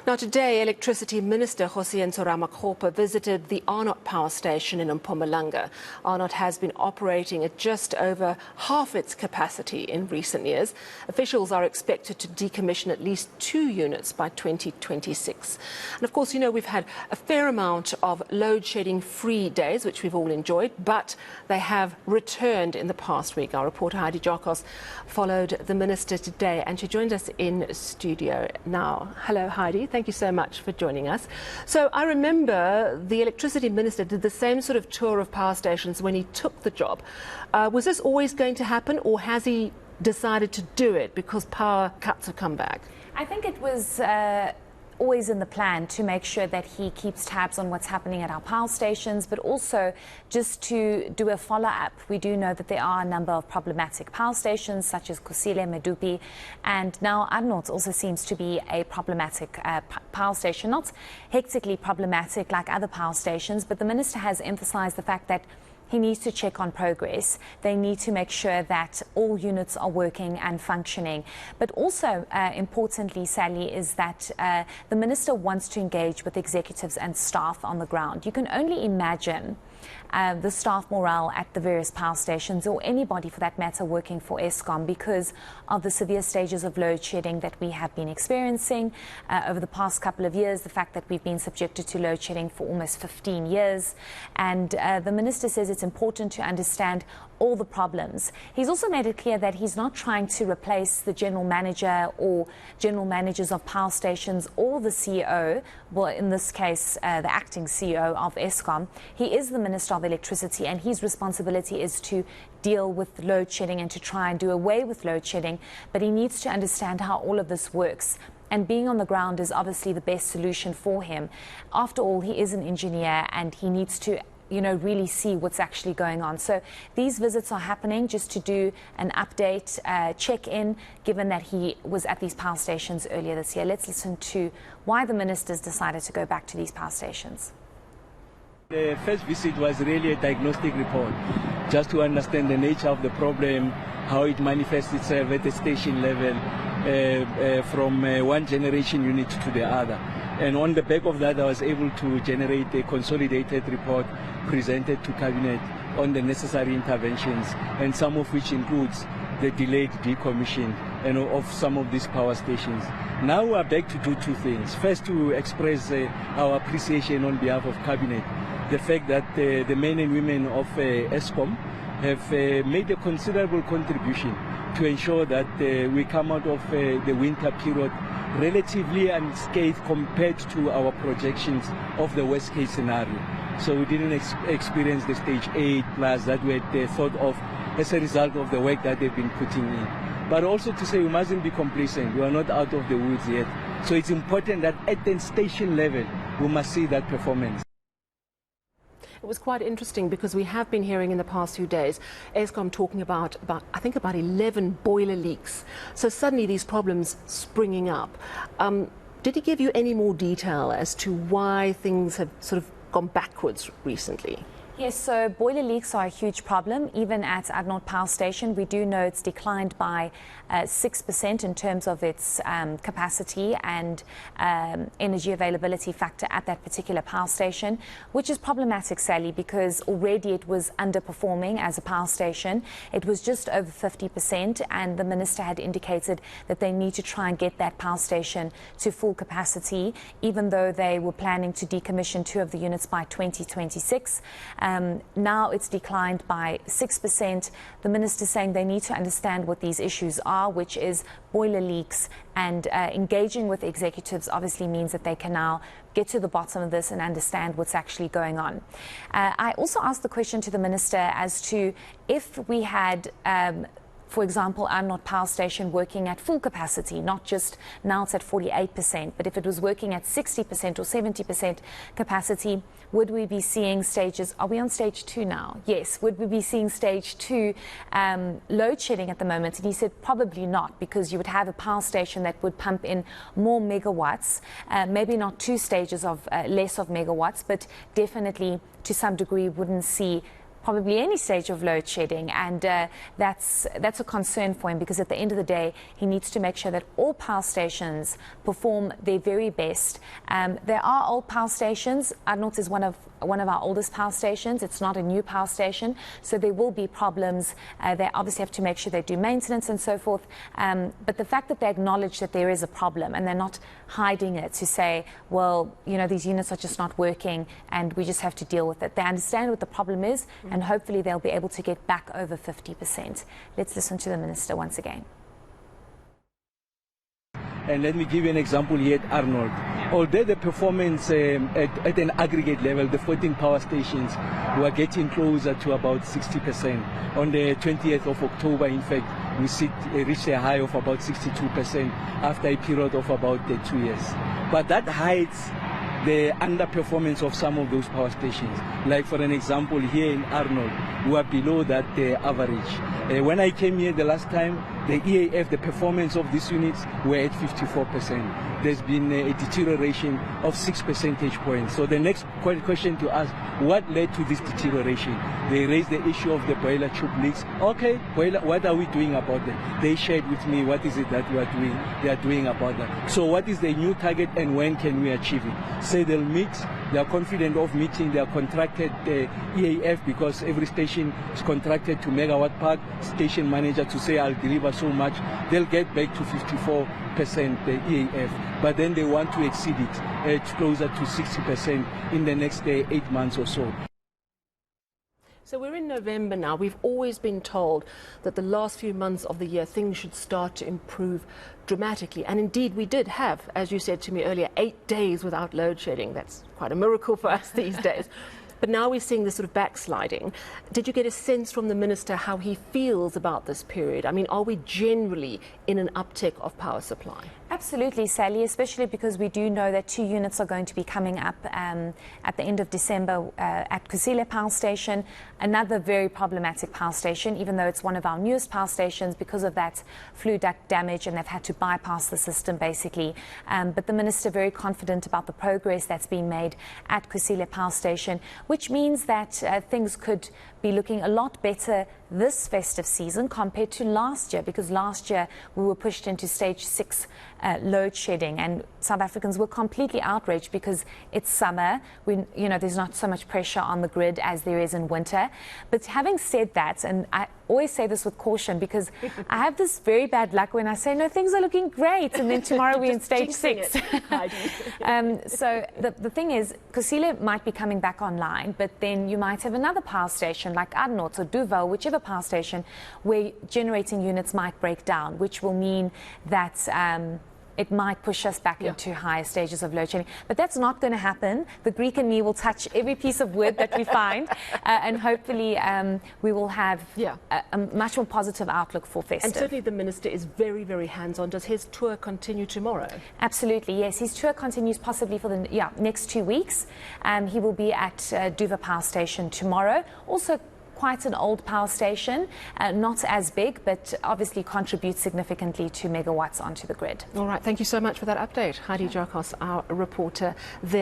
Now today, Electricity Minister Ramokgopa visited the Arnott power station in Mpumalanga. Arnott has been operating at just over half its capacity in recent years. Officials are expected to decommission at least 2 units by 2026. And of course, you know, we've had a fair amount of load-shedding free days, which we've all enjoyed, but they have returned in the past week. Our reporter Heidi Giokos followed the minister today, and she joined us in studio now. Hello, Heidi. Thank you so much for joining us. So I remember the electricity minister did the same sort of tour of power stations when he took the job. Was this always going to happen, or has he decided to do it because power cuts have come back? I think it was always in the plan to make sure that he keeps tabs on what's happening at our power stations, but also just to do a follow-up. We do know that there are a number of problematic power stations such as Kusile, Medupi, and now Arnott also seems to be a problematic power station, not hectically problematic like other power stations, but the minister has emphasized the fact that he needs to check on progress. They need to make sure that all units are working and functioning. But also, importantly, Sally, is that the minister wants to engage with executives and staff on the ground. You can only imagine the staff morale at the various power stations, or anybody for that matter working for Eskom, because of the severe stages of load shedding that we have been experiencing over the past couple of years, the fact that we've been subjected to load shedding for almost 15 years. And the minister says it's important to understand all the problems. He's also made it clear that he's not trying to replace the general manager or general managers of power stations or the CEO, well, in this case, the acting CEO of Eskom. He is the Minister of Electricity, and his responsibility is to deal with load shedding and to try and do away with load shedding. But he needs to understand how all of this works. And being on the ground is obviously the best solution for him. After all, he is an engineer and he needs to really see what's actually going on. So these visits are happening just to do an update, check-in, given that he was at these power stations earlier this year. Let's listen to why the ministers decided to go back to these power stations. The first visit was really a diagnostic report, just to understand the nature of the problem, how it manifests itself at the station level, from one generation unit to the other. And on the back of that, I was able to generate a consolidated report presented to Cabinet on the necessary interventions, and some of which includes the delayed decommission and of some of these power stations. Now we are back to do 2 things. First, to express our appreciation on behalf of Cabinet, the fact that the men and women of Eskom have made a considerable contribution to ensure that we come out of the winter period relatively unscathed compared to our projections of the worst case scenario. So we didn't experience the stage 8 plus that we had thought of as a result of the work that they've been putting in. But also to say we mustn't be complacent. We are not out of the woods yet. So it's important that at the station level, we must see that performance. It was quite interesting because we have been hearing in the past few days Eskom talking about I think about 11 boiler leaks. So suddenly these problems springing up. Did he give you any more detail as to why things have sort of gone backwards recently? Yes, so boiler leaks are a huge problem. Even at Arnott Power Station, we do know it's declined by 6% in terms of its capacity and energy availability factor at that particular power station, which is problematic, Sally, because already it was underperforming as a power station. It was just over 50%, and the minister had indicated that they need to try and get that power station to full capacity, even though they were planning to decommission 2 of the units by 2026. Now it's declined by 6%. The minister saying they need to understand what these issues are, which is boiler leaks, and engaging with executives obviously means that they can now get to the bottom of this and understand what's actually going on. I also asked the question to the minister as to if we had for example, Arnott Power Station working at full capacity, not just now it's at 48%, but if it was working at 60% or 70% capacity, would we be seeing stages? Are we on stage 2 now? Yes. Would we be seeing stage 2 load shedding at the moment? And he said probably not, because you would have a power station that would pump in more megawatts, maybe not 2 stages of less of megawatts, but definitely to some degree wouldn't see probably any stage of load shedding, and that's a concern for him, because at the end of the day he needs to make sure that all power stations perform their very best. There are old power stations. Arnott is one of our oldest power stations. It's not a new power station, so there will be problems. They obviously have to make sure they do maintenance and so forth, but the fact that they acknowledge that there is a problem and they're not hiding it to say, well, you know, these units are just not working and we just have to deal with it. They understand what the problem is, and hopefully they'll be able to get back over 50%. Let's listen to the Minister once again. And let me give you an example here at Arnold. Although the performance at an aggregate level, the 14 power stations were getting closer to about 60%. On the 20th of October, in fact, we reached a high of about 62% after a period of about 2 years. But that hides the underperformance of some of those power stations. Like for an example, here in Arnold, we are below that average. When I came here the last time, the EAF, the performance of these units were at 54%. There's been a deterioration of 6 percentage points. So the next question to ask, what led to this deterioration? They raised the issue of the boiler tube leaks. Okay, what are we doing about that? They shared with me what is it that they are doing about that. So what is the new target and when can we achieve it? Say they'll meet, they are confident of meeting their contracted EAF, because every station is contracted to megawatt park, station manager to say I'll deliver so much. They'll get back to 54% EAF, but then they want to exceed it closer to 60% in the next 8 months or so. So we're in November now. We've always been told that the last few months of the year things should start to improve dramatically. And indeed we did have, as you said to me earlier, 8 days without load shedding. That's quite a miracle for us these days. But now we're seeing this sort of backsliding. Did you get a sense from the Minister how he feels about this period? I mean, are we generally in an uptick of power supply? Absolutely, Sally, especially because we do know that 2 units are going to be coming up at the end of December at Kusile Power Station, another very problematic power station, even though it's one of our newest power stations because of that flue duct damage, and they've had to bypass the system basically. But the Minister very confident about the progress that's been made at Kusile Power Station, which means that things could be looking a lot better this festive season compared to last year, because last year we were pushed into stage 6 load shedding, and South Africans were completely outraged because it's summer. There's not so much pressure on the grid as there is in winter. But having said that, and I always say this with caution because I have this very bad luck when I say, no, things are looking great, and then tomorrow we're in stage 6. So the thing is, Kusile might be coming back online, but then you might have another power station like Arnott or Duval, whichever power station, where generating units might break down, which will mean that it might push us back into higher stages of load shedding. But that's not going to happen. The Greek and me will touch every piece of wood that we find, and hopefully we will have a much more positive outlook for festive. And certainly the Minister is very, very hands-on. Does his tour continue tomorrow? Absolutely, yes. His tour continues possibly for the next 2 weeks. He will be at Duva Power Station tomorrow. Also quite an old power station, not as big, but obviously contributes significantly to megawatts onto the grid. All right, thank you so much for that update. Heidi Giokos, our reporter there.